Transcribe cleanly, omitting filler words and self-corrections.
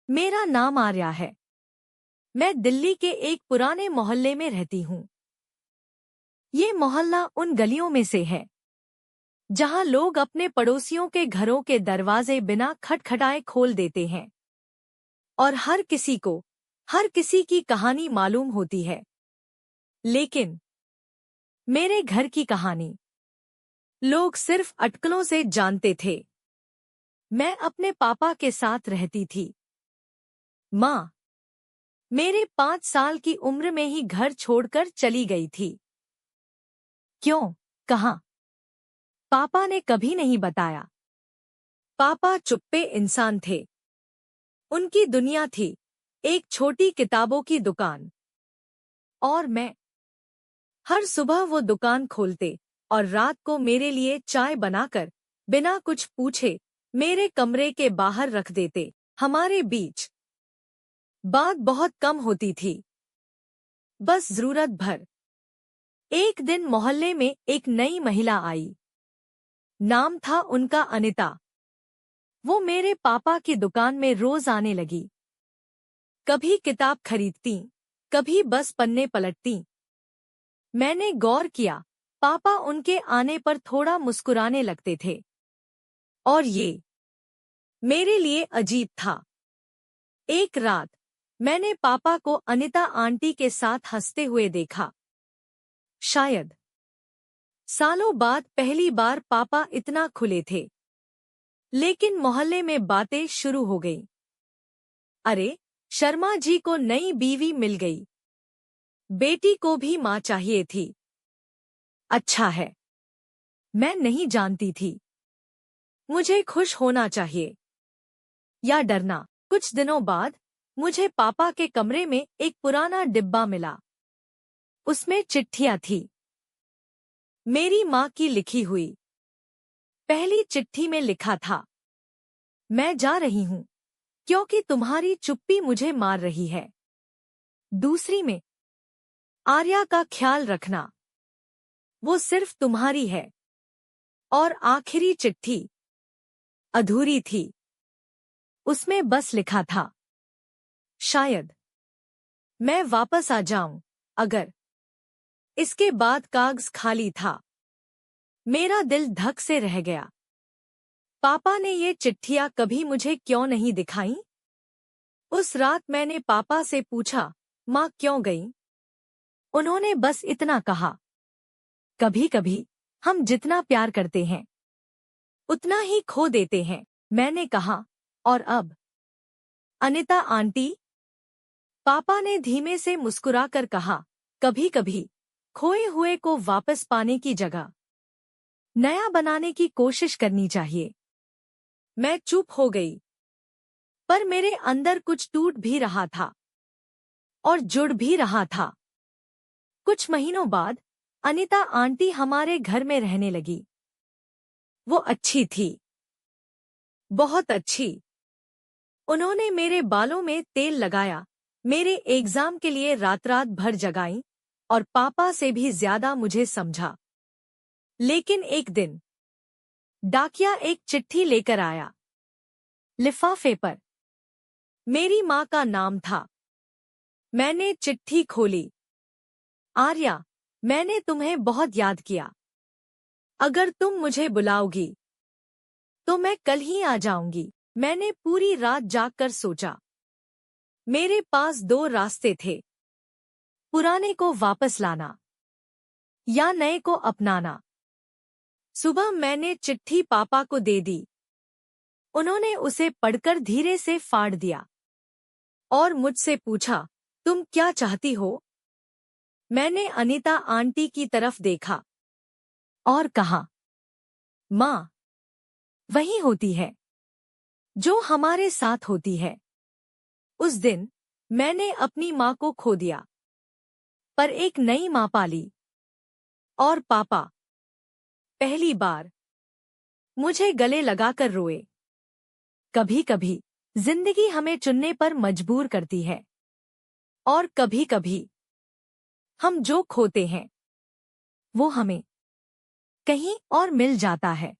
मेरा नाम आर्या है। मैं दिल्ली के एक पुराने मोहल्ले में रहती हूँ। ये मोहल्ला उन गलियों में से है जहाँ लोग अपने पड़ोसियों के घरों के दरवाजे बिना खटखटाए खोल देते हैं और हर किसी की कहानी मालूम होती है। लेकिन मेरे घर की कहानी लोग सिर्फ अटकलों से जानते थे। मैं अपने पापा के साथ रहती थी। माँ मेरे 5 साल की उम्र में ही घर छोड़कर चली गई थी। क्यों, कहाँ? पापा ने कभी नहीं बताया। पापा चुप्पे इंसान थे। उनकी दुनिया थी एक छोटी किताबों की दुकान। और मैं हर सुबह वो दुकान खोलते और रात को मेरे लिए चाय बनाकर बिना कुछ पूछे मेरे कमरे के बाहर रख देते। हमारे बीच बात बहुत कम होती थी, बस जरूरत भर। एक दिन मोहल्ले में एक नई महिला आई। नाम था उनका अनिता। वो मेरे पापा की दुकान में रोज आने लगी। कभी किताब खरीदती, कभी बस पन्ने पलटती। मैंने गौर किया, पापा उनके आने पर थोड़ा मुस्कुराने लगते थे। और ये मेरे लिए अजीब था। एक रात मैंने पापा को अनिता आंटी के साथ हंसते हुए देखा। शायद सालों बाद पहली बार पापा इतना खुले थे। लेकिन मोहल्ले में बातें शुरू हो गई। अरे, शर्मा जी को नई बीवी मिल गई। बेटी को भी माँ चाहिए थी। अच्छा है। मैं नहीं जानती थी मुझे खुश होना चाहिए या डरना। कुछ दिनों बाद मुझे पापा के कमरे में एक पुराना डिब्बा मिला। उसमें चिट्ठियां थी, मेरी माँ की लिखी हुई। पहली चिट्ठी में लिखा था, मैं जा रही हूँ क्योंकि तुम्हारी चुप्पी मुझे मार रही है। दूसरी में, आर्या का ख्याल रखना, वो सिर्फ तुम्हारी है। और आखिरी चिट्ठी अधूरी थी। उसमें बस लिखा था, शायद मैं वापस आ जाऊं अगर। इसके बाद कागज खाली था। मेरा दिल धक से रह गया। पापा ने ये चिट्ठियां कभी मुझे क्यों नहीं दिखाईं? उस रात मैंने पापा से पूछा, माँ क्यों गई? उन्होंने बस इतना कहा, कभी कभी हम जितना प्यार करते हैं उतना ही खो देते हैं। मैंने कहा, और अब? अनिता आंटी? पापा ने धीमे से मुस्कुराकर कहा, कभी कभी खोए हुए को वापस पाने की जगह नया बनाने की कोशिश करनी चाहिए। मैं चुप हो गई, पर मेरे अंदर कुछ टूट भी रहा था और जुड़ भी रहा था। कुछ महीनों बाद अनिता आंटी हमारे घर में रहने लगी। वो अच्छी थी, बहुत अच्छी। उन्होंने मेरे बालों में तेल लगाया, मेरे एग्जाम के लिए रात रात भर जगाई और पापा से भी ज्यादा मुझे समझा। लेकिन एक दिन डाकिया एक चिट्ठी लेकर आया। लिफाफे पर मेरी माँ का नाम था। मैंने चिट्ठी खोली। आर्या, मैंने तुम्हें बहुत याद किया। अगर तुम मुझे बुलाओगी तो मैं कल ही आ जाऊंगी। मैंने पूरी रात जागकर सोचा। मेरे पास 2 रास्ते थे, पुराने को वापस लाना या नए को अपनाना। सुबह मैंने चिट्ठी पापा को दे दी। उन्होंने उसे पढ़कर धीरे से फाड़ दिया और मुझसे पूछा, तुम क्या चाहती हो? मैंने अनिता आंटी की तरफ देखा और कहा, माँ वही होती है जो हमारे साथ होती है। उस दिन मैंने अपनी माँ को खो दिया, पर एक नई माँ पाली। और पापा पहली बार मुझे गले लगाकर रोए। कभी कभी जिंदगी हमें चुनने पर मजबूर करती है और कभी कभी हम जो खोते हैं वो हमें कहीं और मिल जाता है।